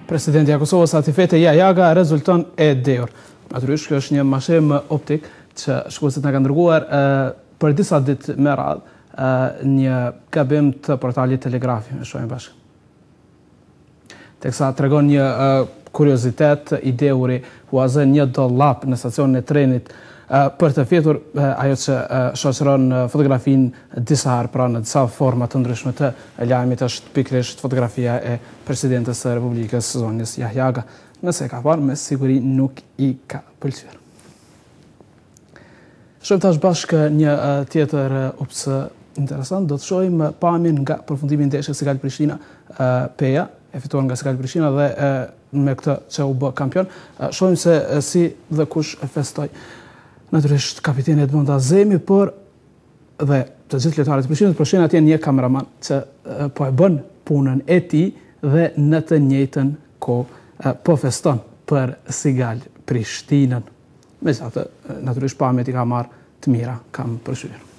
Presidenti i Kosovës Atifete Jahjaga rezulton e dheur. Natyrisht kjo është një mashem optik që shkuesit na kanë dërguar për disa ditë me radhë një gabim të portalit Telegrafi, e shohim bashkë. Teksa tregon një kuriozitet, i dheuri huazën një dollap në stacionin e trenit për të fjetur ajo që shoqëron fotografinë disa herë pra në disa forma të ndryshme të lajmit është pikërisht fotografia e presidentes së Republikës Zonjës Jahjaga. Nëse ka parë, me siguri nuk i ka pëlqyer. Shohim tash bashkë një tjetër ups interesant, do të shohim pamjen nga përfundimi i ndeshjes Sigal Prishtina Peja, e fituar nga Sigal Prishtina dhe me këtë që u bë kampion. Shohim se si dhe kush e festoi. Natyrisht kapiteni Edmond Azemi, por dhe të gjithë lojtarët e Prishtinës, por atje një kameraman që po e bën punën e tij dhe në të njëjtën kohë po feston për Sigal Prishtinën. Megjithatë, natyrisht pamjet i ka marrë të mira, kam përshtypjen.